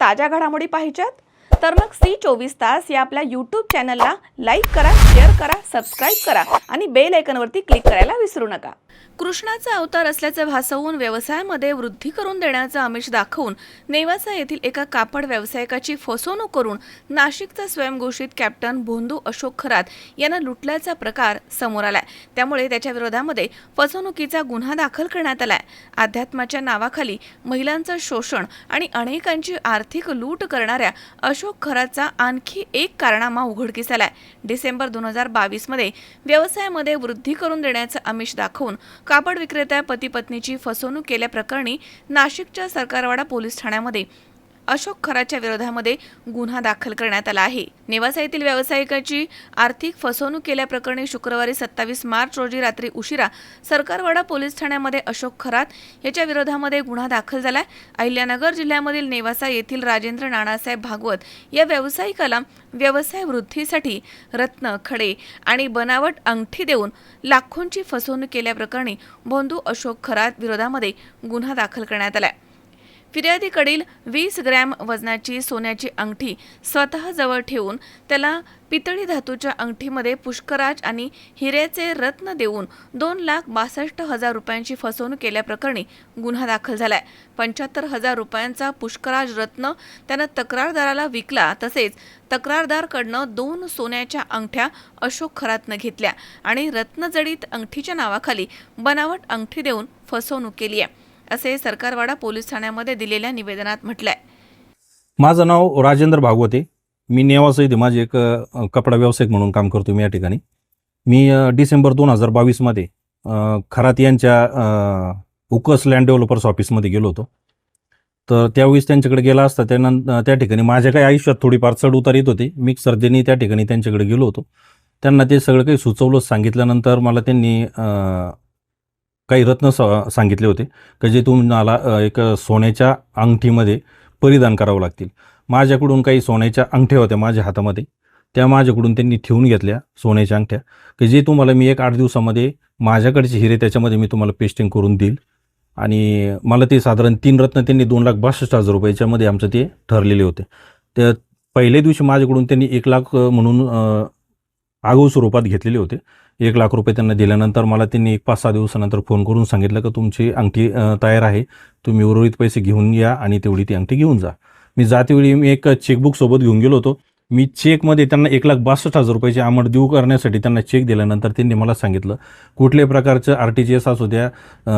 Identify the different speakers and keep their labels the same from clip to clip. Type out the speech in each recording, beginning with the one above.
Speaker 1: ताज्या घडामोडी पाहिजेत तर मग C24 तास या आपल्या YouTube चॅनलला लाईक करा, शेअर करा, सबस्क्राइब करा आणि बेल आयकॉनवरती क्लिक करायला विसरू नका। कृष्णाचा अवतार असल्याचे भासवून व्यवसायामध्ये वृद्धी करून देण्याचा आमिष दाखवून नेवासा येथील एका कापड व्यावसायिकाची फसवणूक करून नाशिकचा स्वयंघोषित कॅप्टन भोंदू अशोक खरात यांना लुटल्याचा प्रकार समोर आलाय। त्यामुळे त्याच्या विरोधामध्ये फसवणुकीचा गुन्हा दाखल करण्यात आलाय। अध्यात्माच्या नावाखाली महिलांचं शोषण आणि अनेकांची आर्थिक लूट करणाऱ्या अशोक खरातचा आणखी एक कारनामा उघडकीस आलाय। डिसेंबर 2022 मध्ये व्यवसायामध्ये वृद्धी करून देण्याचं आमिष दाखवून कापड विक्रेत्या पती पत्नीची फसवणूक केल्याप्रकरणी नाशिकच्या सरकारवाडा पोलीस ठाण्यामध्ये अशोक खराच्या विरोधामध्ये गुन्हा दाखल करण्यात आला आहे। नेवासा येथील व्यावसायिकाची आर्थिक फसवणूक केल्याप्रकरणी शुक्रवारी 27 मार्च रोजी रात्री उशिरा सरकारवाडा पोलीस ठाण्यामध्ये अशोक खरात याच्या विरोधामध्ये गुन्हा दाखल झालाय। अहिल्यानगर जिल्ह्यामधील नेवासा येथील राजेंद्र नानासाहेब भागवत या व्यावसायिकाला व्यवसाय वृद्धीसाठी रत्न, खडे आणि बनावट अंगठी देऊन लाखोंची फसवणूक केल्याप्रकरणी भोंदू अशोक खरात विरोधामध्ये गुन्हा दाखल करण्यात आलाय। फिर्यादीकडील 20 ग्रॅम वजनाची सोन्याची अंगठी स्वतः जवळ ठेवून त्याला पितळी धातूच्या अंगठीमध्ये पुष्कराज आणि हिऱ्याचे रत्न देऊन 2,62,000 रुपयांची फसवणूक केल्याप्रकरणी गुन्हा दाखल झालाय। 75,000 रुपयांचा पुष्कराज रत्न त्यानं तक्रारदाराला विकला, तसेच तक्रारदारकडनं 2 सोन्याच्या अंगठ्या अशोक खरातनं घेतल्या आणि रत्नजडित अंगठीच्या नावाखाली बनावट अंगठी देऊन फसवणूक केली आहे, असे सरकारवाडा पोलीस ठाण्यामध्ये दिलेल्या निवेदनात म्हटलंय।
Speaker 2: माझं नाव राजेंद्र भागवत आहे। मी नेवासा येथे माझे एक कपडा व्यावसायिक म्हणून काम करतो मी या ठिकाणी। मी डिसेंबर 2022 मध्ये खरात यांच्या उकस लँड डेव्हलपर्स ऑफिसमध्ये गेलो होतो। तर त्यावेळेस त्यांच्याकडे गेला असता त्या ठिकाणी माझ्या काही आयुष्यात थोडीफार चढ उतार येत होते। मी सर्जेनी त्या ठिकाणी त्यांच्याकडे गेलो होतो। त्यांना ते सगळं काही सुचवलं। सांगितल्यानंतर मला त्यांनी काही रत्न सांगितले होते की जे तुम्हाला एक सोन्याच्या अंगठीमध्ये परिधान करावं लागतील। माझ्याकडून काही सोन्याच्या अंगठ्या होत्या माझ्या हातामध्ये, त्या माझ्याकडून त्यांनी ठेवून घेतल्या सोन्याच्या अंगठ्या, की जे तुम्हाला मी 1-8 दिवसामध्ये माझ्याकडचे हिरे त्याच्यामध्ये मी तुम्हाला पेस्टिंग करून देईल। आणि मला ते साधारण 3 रत्न त्यांनी 2,62,000 रुपयाच्यामध्ये आमचं ते ठरलेले होते। त्या पहिल्या दिवशी माझ्याकडून त्यांनी 1 लाख म्हणून आगाऊ स्वरूपात घेतलेले होते। 1 लाख रुपये त्यांना दिल्यानंतर मला त्यांनी 5-6 दिवसानंतर फोन करून सांगितलं की तुमची अंगठी तयार आहे, तुम्ही उर्वरित पैसे घेऊन या आणि तेवढी ती अंगठी घेऊन जा। मी जातेवेळी मी एक चेकबुक सोबत घेऊन गेलो होतो। मी चेकमध्ये त्यांना 1,62,000 रुपयाची अमाऊंट देऊ करण्यासाठी त्यांना चेक दिल्यानंतर त्यांनी मला सांगितलं कुठल्याही प्रकारचं RTGS असू द्या,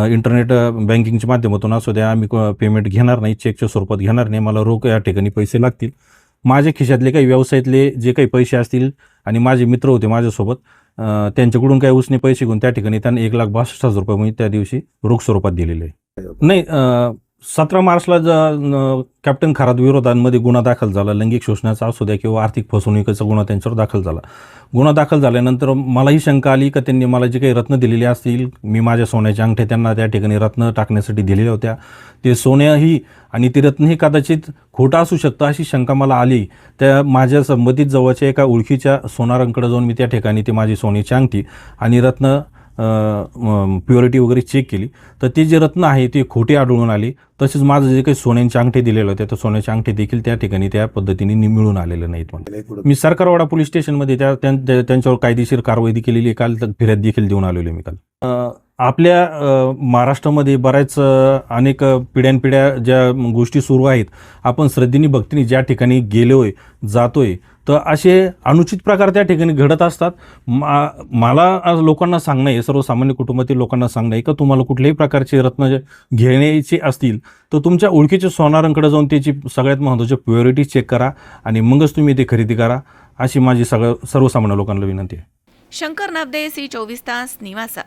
Speaker 2: इंटरनेट बँकिंगच्या माध्यमातून असू द्या, आम्ही पेमेंट घेणार नाही, चेकच्या स्वरूपात घेणार नाही, मला रोख या ठिकाणी पैसे लागतील। माझ्या खिशातले काही व्यवसायातले जे काही पैसे असतील आणि माझे मित्र होते माझ्यासोबत, त्यांच्याकडून काही उसने पैसे घेऊन त्या ठिकाणी त्यांना 1,62,000 रुपये मी त्या दिवशी रोख स्वरूपात दिलेले आहे। नाही, 17 मार्चला कॅप्टन खरात विरोधांमध्ये गुन्हा दाखल झाला। लैंगिक शोषणाचा असू द्या किंवा आर्थिक फसवणुकीचा गुन्हा त्यांच्यावर दाखल झाला। गुन्हा दाखल झाल्यानंतर मलाही शंका आली की त्यांनी मला जे काही रत्न दिलेले असतील, मी माझ्या सोन्याच्या अंगठ्या त्यांना त्या ठिकाणी रत्न टाकण्यासाठी दिलेल्या होत्या, ते सोन्याही आणि ती रत्नही कदाचित खोटं असू शकतं अशी शंका मला आली। त्या माझ्या संबंधित जवळच्या एका ओळखीच्या सोनारांकडे जाऊन मी त्या ठिकाणी ती माझी सोन्याची अंगठी आणि रत्न प्युरिटी वगैरे चेक केली, तर ते जे रत्न आहे ते खोटे आढळून आले। तसेच माझं जे काही सोन्यांचे अंगठे दिलेले होते तर सोन्याचे अंगठे देखील त्या ठिकाणी त्या पद्धतीने मिळून आलेले नाहीत। मी सरकारवाडा पोलीस स्टेशनमध्ये त्यांच्यावर कायदेशीर कारवाई केलेली, काल फिर्याद देखील देऊन आलेली मी काल। आपल्या महाराष्ट्रामध्ये बऱ्याच अनेक पिढ्यानपिढ्या ज्या गोष्टी सुरू आहेत, आपण श्रद्धेने भक्तीने ज्या ठिकाणी गेलोय जातोय तर असे अनुचित प्रकार त्या ठिकाणी घडत असतात। मला लोकांना सांगणं आहे, सर्वसामान्य कुटुंबातील लोकांना सांगणं आहे की तुम्हाला कुठल्याही प्रकारचे रत्न घेण्याचे असतील तर तुमच्या ओळखीच्या सोनारांकडे जाऊन त्याची सगळ्यात महत्त्वाची प्युरिटी चेक करा आणि मगच तुम्ही ते खरेदी करा, अशी माझी सर्वसामान्य लोकांना विनंती आहे।
Speaker 1: शंकर नाबदे, C24 तास, नेवासा।